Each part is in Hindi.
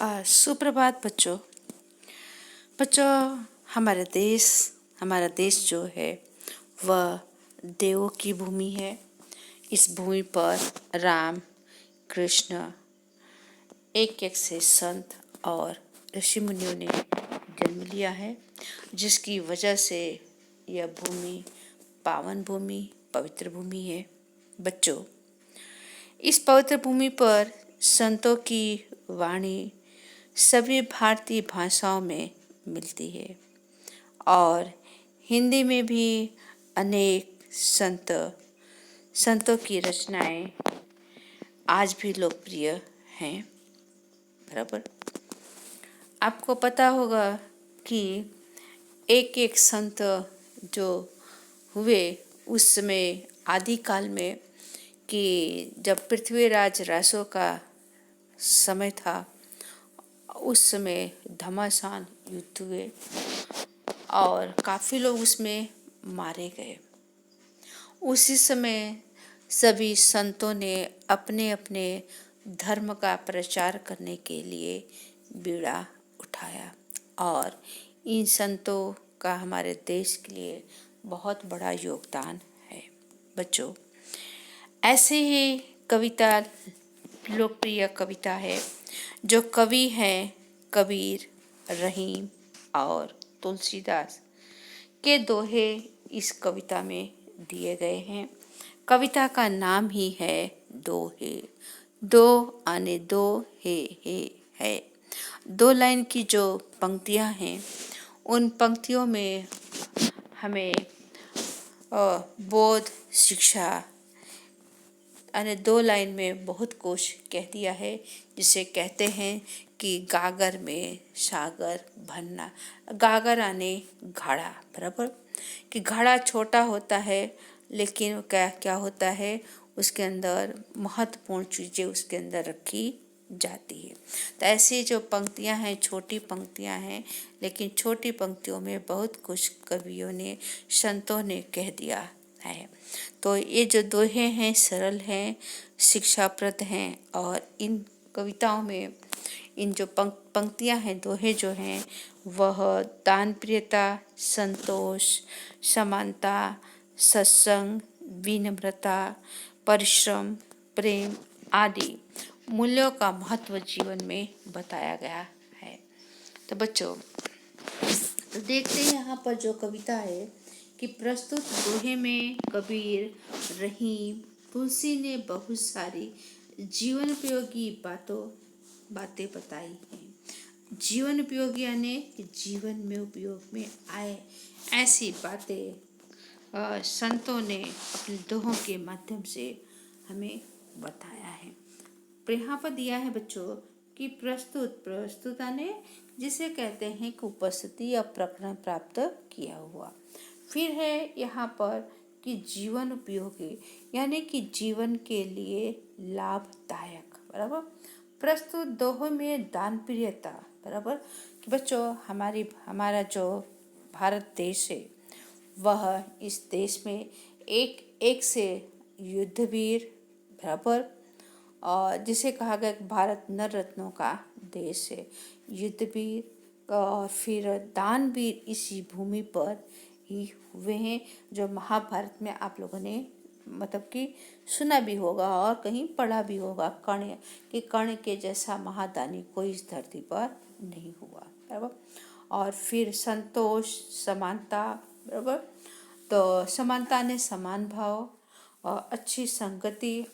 सुप्रभात बच्चों। बच्चों, हमारा देश जो है वह देवों की भूमि है। इस भूमि पर राम, कृष्ण, एक एक से संत और ऋषि मुनियों ने जन्म लिया है, जिसकी वजह से यह भूमि पावन भूमि, पवित्र भूमि है। बच्चों, इस पवित्र भूमि पर संतों की वाणी सभी भारतीय भाषाओं में मिलती है और हिंदी में भी अनेक संतों की रचनाएं आज भी लोकप्रिय हैं। बराबर, आपको पता होगा कि एक एक संत जो हुए उस समय आदिकाल में, कि जब पृथ्वीराज रासो का समय था, उस समय घमासान युद्ध हुए और काफ़ी लोग उसमें मारे गए। उसी समय सभी संतों ने अपने अपने धर्म का प्रचार करने के लिए बीड़ा उठाया और इन संतों का हमारे देश के लिए बहुत बड़ा योगदान है। बच्चों, ऐसे ही कविता, लोकप्रिय कविता है जो कवि हैं कबीर, रहीम और तुलसीदास के दोहे इस कविता में दिए गए हैं। कविता का नाम ही है दोहे। दो आने दो हे है। दो लाइन की जो पंक्तियां हैं, उन पंक्तियों में हमें बोध, शिक्षा, यानी दो लाइन में बहुत कुछ कह दिया है, जिसे कहते हैं कि गागर में सागर भरना। गागर आने घड़ा, बराबर, कि घड़ा छोटा होता है लेकिन क्या क्या होता है, उसके अंदर महत्वपूर्ण चीज़ें उसके अंदर रखी जाती है। तो ऐसी जो पंक्तियां हैं, छोटी पंक्तियां हैं, लेकिन छोटी पंक्तियों में बहुत कुछ कवियों ने, संतों ने कह दिया है। तो ये जो दोहे हैं सरल हैं, शिक्षाप्रद हैं और इन कविताओं में इन जो पंक्तियां हैं, दोहे जो हैं, वह दान प्रियता, संतोष, समानता, सत्संग, विनम्रता, परिश्रम, प्रेम आदि मूल्यों का महत्व जीवन में बताया गया है। तो बच्चों, तो देखते हैं यहाँ पर जो कविता है कि प्रस्तुत दोहे में कबीर, रहीम, तुलसी ने बहुत सारी जीवन उपयोगी बातें बताई हैं। जीवन उपयोगी यानी जीवन में उपयोग में आए ऐसी बातें संतों ने अपने दोहों के माध्यम से हमें बताया है। यहाँ पर दिया है बच्चों कि प्रस्तुत यानी जिसे कहते हैं कि उपस्थिति या प्रकरण प्राप्त किया हुआ। फिर है यहाँ पर कि जीवन उपयोगी यानी कि जीवन के लिए लाभदायक, बराबर। प्रस्तुत दोहों में दान प्रियता, बराबर, कि बच्चों हमारा जो भारत देश है, वह इस देश में एक एक से युद्धवीर, बराबर, और जिसे कहा गया भारत नर रत्नों का देश है, युद्धवीर और फिर दानवीर इसी भूमि पर ही हुए हैं, जो महाभारत में आप लोगों ने मतलब कि सुना भी होगा और कहीं पढ़ा भी होगा। कर्ण के जैसा महादानी कोई इस धरती पर नहीं हुआ, बराबर। और फिर संतोष, समानता, बराबर, तो समानता ने समान भाव और अच्छी संगति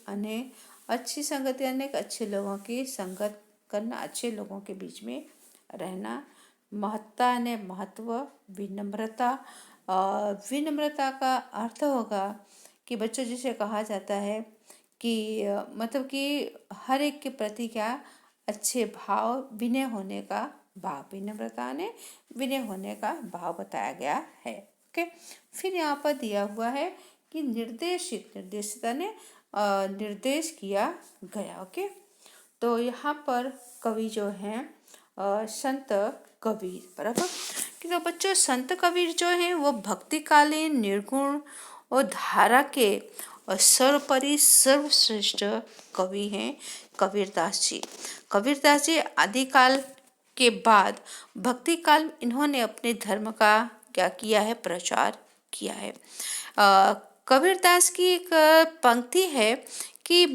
यानी अच्छे लोगों की संगत करना, अच्छे लोगों के बीच में रहना। महत्ता ने महत्व, विनम्रता, विनम्रता का अर्थ होगा कि बच्चों जिसे कहा जाता है कि मतलब कि हर एक के प्रति क्या अच्छे भाव, विनय होने का भाव, विनम्रता ने विनय होने का भाव बताया गया है। ओके, फिर यहाँ पर दिया हुआ है कि निर्देशिता ने निर्देश किया गया। ओके, तो यहाँ पर कवि जो हैं संत कबीर, बराबर, कि तो बच्चों संत कबीर जो हैं वो भक्तिकालीन निर्गुण और धारा के और सर्वोपरि सर्वश्रेष्ठ कवि हैं कबीरदास जी। कबीरदास जी आदिकाल के बाद भक्ति काल में इन्होंने अपने धर्म का क्या किया है, प्रचार किया है। कबीरदास की एक पंक्ति है कि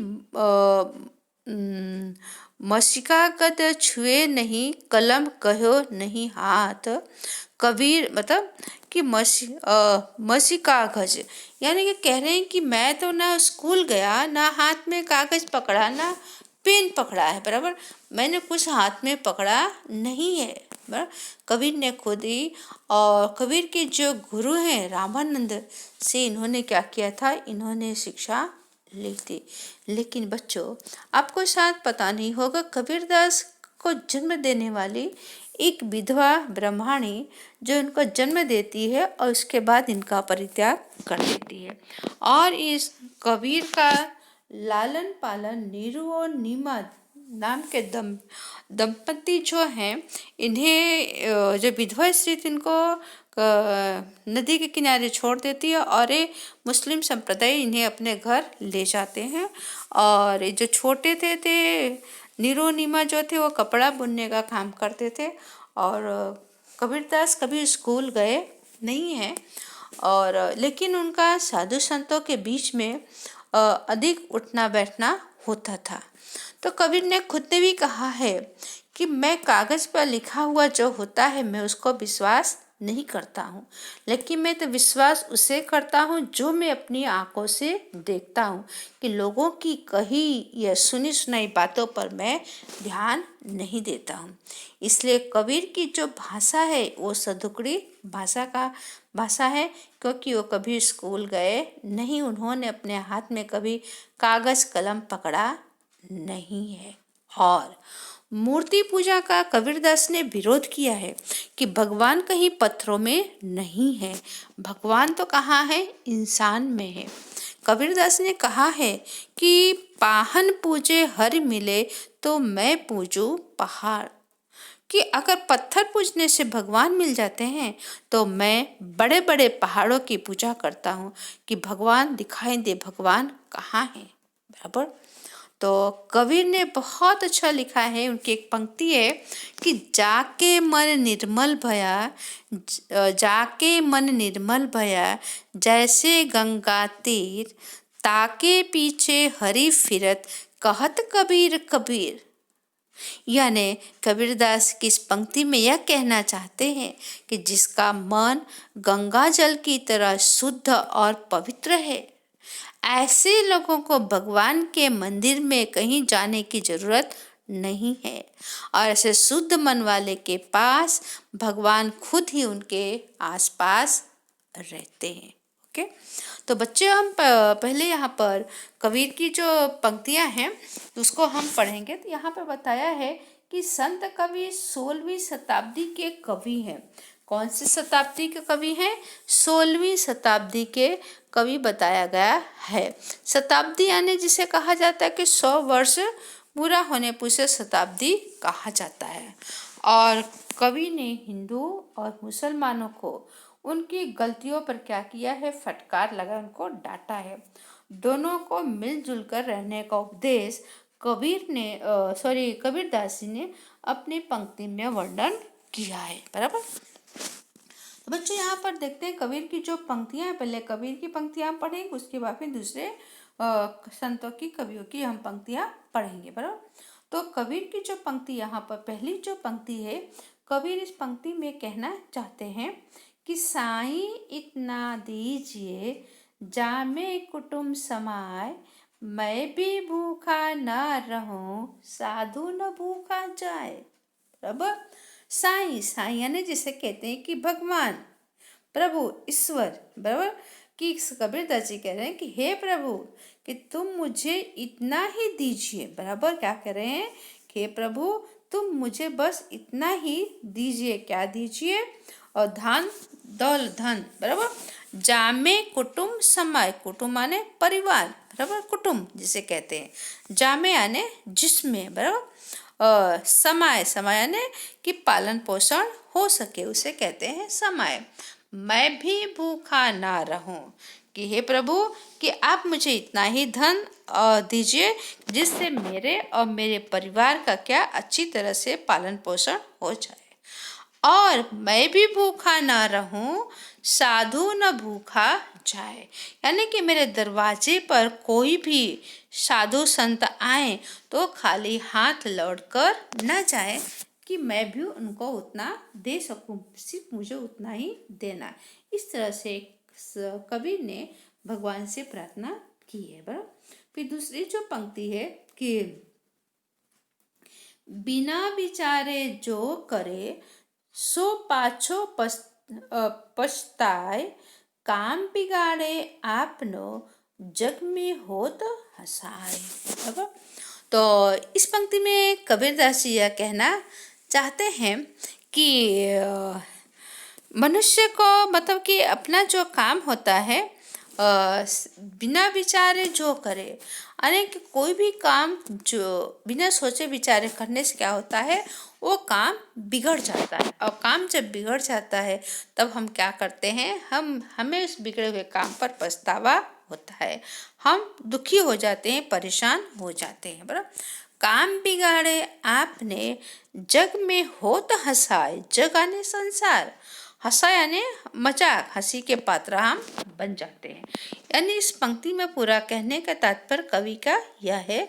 मसिका गद छुए नहीं, कलम कहो नहीं हाथ। कबीर मतलब कि मसी कागज, यानी कि कह रहे हैं कि मैं तो ना स्कूल गया, ना हाथ में कागज पकड़ा, ना पेन पकड़ा है, बराबर, मैंने कुछ हाथ में पकड़ा नहीं है, बराबर। कबीर ने खुद ही, और कबीर के जो गुरु हैं रामानंद से इन्होंने क्या किया था, इन्होंने शिक्षा ली थी। लेकिन बच्चों, आपको शायद पता नहीं होगा, कबीरदास को जन्म देने वाली एक विधवा ब्राह्मणी जो इनको जन्म देती है और उसके बाद इनका परित्याग कर देती है। और इस कबीर का लालन पालन नीरू और नीमा नाम के दंपति जो हैं, इन्हें जो विधवा स्त्री इनको नदी के किनारे छोड़ देती है और ये मुस्लिम संप्रदाय इन्हें अपने घर ले जाते हैं। और जो छोटे थे नीरो नीमा जो थे वो कपड़ा बुनने का काम करते थे। और कबीरदास कभी स्कूल गए नहीं हैं, और लेकिन उनका साधु संतों के बीच में अधिक उठना बैठना होता था। तो कबीर ने खुद ने भी कहा है कि मैं कागज पर लिखा हुआ जो होता है मैं उसको विश्वास नहीं करता हूँ, लेकिन मैं तो विश्वास उसे करता हूँ जो मैं अपनी आंखों से देखता हूँ, कि लोगों की कही या सुनी सुनाई बातों पर मैं ध्यान नहीं देता हूँ। इसलिए कबीर की जो भाषा है वो सदुकड़ी भाषा है, क्योंकि वो कभी स्कूल गए नहीं, उन्होंने अपने हाथ में कभी कागज कलम पकड़ा नहीं है। और मूर्ति पूजा का कबीरदास ने विरोध किया है कि भगवान कहीं पत्थरों में नहीं है, भगवान तो कहाँ है, इंसान में है। कबीरदास ने कहा है कि पाहन पूजे हर मिले तो मैं पूजू पहाड़, कि अगर पत्थर पूजने से भगवान मिल जाते हैं तो मैं बड़े बड़े पहाड़ों की पूजा करता हूँ कि भगवान दिखाई दे, भगवान कहाँ है, बराबर। तो कबीर ने बहुत अच्छा लिखा है, उनकी एक पंक्ति है कि जाके मन निर्मल भया जैसे गंगा तीर, ताके पीछे हरि फिरत कहत कबीर कबीर। यानी कबीरदास की इस पंक्ति में यह कहना चाहते हैं कि जिसका मन गंगा जल की तरह शुद्ध और पवित्र है, ऐसे लोगों को भगवान के मंदिर में कहीं जाने की जरूरत नहीं है, और ऐसे शुद्ध मन वाले के पास भगवान खुद ही उनके आसपास रहते हैं। ओके, तो बच्चे हम पहले यहाँ पर कबीर की जो पंक्तियाँ हैं उसको हम पढ़ेंगे। तो यहाँ पर बताया है कि संत कवि 16वीं शताब्दी के कवि हैं। कौन सी शताब्दी के कवि हैं? 16वीं शताब्दी के कवि बताया गया है। शताब्दी यानी जिसे कहा जाता है कि 100 वर्ष पूरा होने पर उसे शताब्दी कहा जाता है। और कवि ने हिंदू और मुसलमानों को उनकी गलतियों पर क्या किया है, फटकार लगा, उनको डांटा है। दोनों को मिलजुल कर रहने का उपदेश कबीरदास जी ने अपनी पंक्ति में वर्णन किया है, बराबर। तो बच्चों यहाँ पर देखते हैं कबीर की जो पंक्तियां हैं, पहले कबीर की पंक्तियां पढ़ेंगे, उसके बाद फिर दूसरे संतों की, कवियों की हम पंक्तियां पढ़ेंगे, बराबर। तो कबीर की जो पंक्ति यहाँ पर पहली जो पंक्ति है, कबीर इस पंक्ति में कहना चाहते हैं कि साईं इतना दीजिए जामे कुटुंब समाए, मैं भी भूखा न रहूं साधु न भूखा जाए, बराबर। साईं यानी जिसे कहते हैं कि भगवान, प्रभु, ईश्वर, बराबर। कि कबीरदास जी कह रहे हैं कि हे प्रभु, कि तुम मुझे इतना ही दीजिए, बराबर। क्या कह रहे हैं कि हे प्रभु तुम मुझे बस इतना ही दीजिए। क्या दीजिए? और धन धन, बराबर। जामे कुटुंब समाए, कुटुंब माने परिवार, बराबर, कुटुंब जिसे कहते हैं। जामे याने जिसमें, बराबर। समाय यानी कि पालन पोषण हो सके, उसे कहते हैं समाय। मैं भी भूखा ना रहूं, कि हे प्रभु कि आप मुझे इतना ही धन दीजिए जिससे मेरे और मेरे परिवार का क्या अच्छी तरह से पालन पोषण हो जाए, और मैं भी भूखा ना रहूं, साधु न भूखा जाए। यानी कि मेरे दरवाजे पर कोई भी साधु संत आए तो खाली हाथ लौटकर न जाए, कि मैं भी उनको उतना दे सकूं, सिर्फ मुझे उतना ही देना। इस तरह से कबीर ने भगवान से प्रार्थना की है। बराबर। फिर दूसरी जो पंक्ति है कि बिना विचारे जो करे सो पाछो पछताए, काम बिगाड़े आपनो जग में होत हसाए। तो इस पंक्ति में कबीरदास जी यह कहना चाहते हैं कि मनुष्य को मतलब कि अपना जो काम होता है बिना विचारे जो करे, यानी कि कोई भी काम जो बिना सोचे विचारे करने से क्या होता है, वो काम बिगड़ जाता है। और काम जब बिगड़ जाता है तब हम क्या करते हैं, हमें उस बिगड़े हुए काम पर पछतावा होता है, हम दुखी हो जाते हैं, परेशान हो जाते हैं। बराबर। काम बिगाड़े आपने जग में होत हंसाए, जग यानी संसार, हंसा यानी मजाक, हंसी के पात्र हम बन जाते हैं। यानी इस पंक्ति में पूरा कहने का तात्पर्य कवि का यह है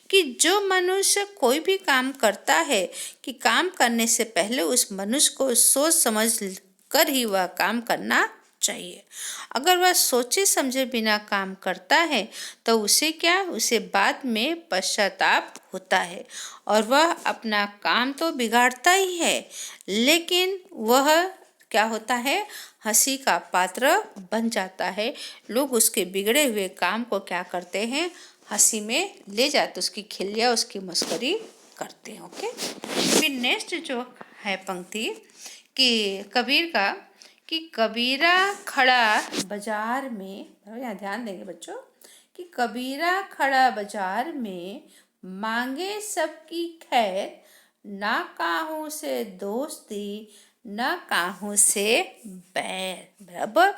कि जो मनुष्य कोई भी काम करता है कि काम करने से पहले उस मनुष्य को सोच समझ कर ही वह काम करना चाहिए। अगर वह सोचे समझे बिना काम करता है तो उसे बाद में पश्चाताप होता है, और वह अपना काम तो बिगाड़ता ही है, लेकिन वह क्या होता है, हंसी का पात्र बन जाता है। लोग उसके बिगड़े हुए काम को क्या करते हैं, हंसी में ले जाते, उसकी खिल्लिया, उसकी मस्करी करते हैं। ओके। फिर नेक्स्ट जो है पंक्ति कि कबीर का कि कबीरा खड़ा बाजार में, यहाँ ध्यान देंगे बच्चों, कि कबीरा खड़ा बाजार में मांगे सबकी खैर, ना काहू से दोस्ती न काहू से बैर। बराबर।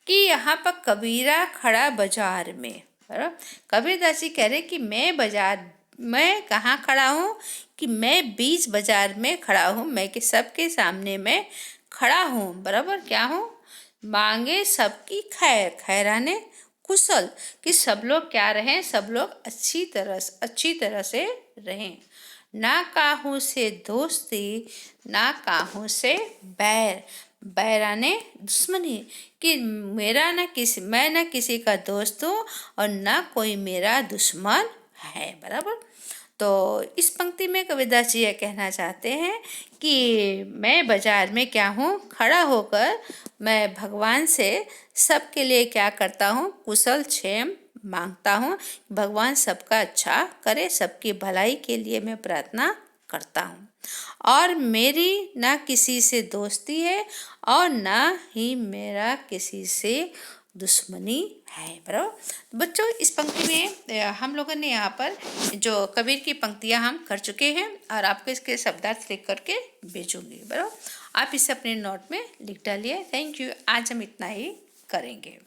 कि यहाँ पर कबीरा खड़ा बाजार में, बराबर, कबीरदास जी कह रहे कि मैं कहाँ खड़ा हूँ, कि मैं बीच बाजार में खड़ा हूँ, मैं कि सबके सामने मैं खड़ा हूँ। बराबर। क्या हूँ, मांगे सबकी खैर, खैराने कुशल, कि सब लोग क्या रहें, सब लोग अच्छी तरह से रहें। ना काहू से दोस्ती ना काहू से बैर, बैराने दुश्मनी, कि मैं ना किसी का दोस्त हूँ और ना कोई मेरा दुश्मन है। बराबर। तो इस पंक्ति में कबीरदास जी यह कहना चाहते हैं कि मैं बाजार में क्या हूँ, खड़ा होकर मैं भगवान से सबके लिए क्या करता हूँ, कुशल क्षेम मांगता हूँ। भगवान सबका अच्छा करे, सबकी भलाई के लिए मैं प्रार्थना करता हूँ, और मेरी ना किसी से दोस्ती है और ना ही मेरा किसी से दुश्मनी है। बराबर। बच्चों, इस पंक्ति में हम लोगों ने यहाँ पर जो कबीर की पंक्तियाँ हम कर चुके हैं, और आपको इसके शब्दार्थ लिख करके भेजूंगी। बराबर। आप इसे अपने नोट में लिख डालिए। Thank you. आज हम इतना ही करेंगे।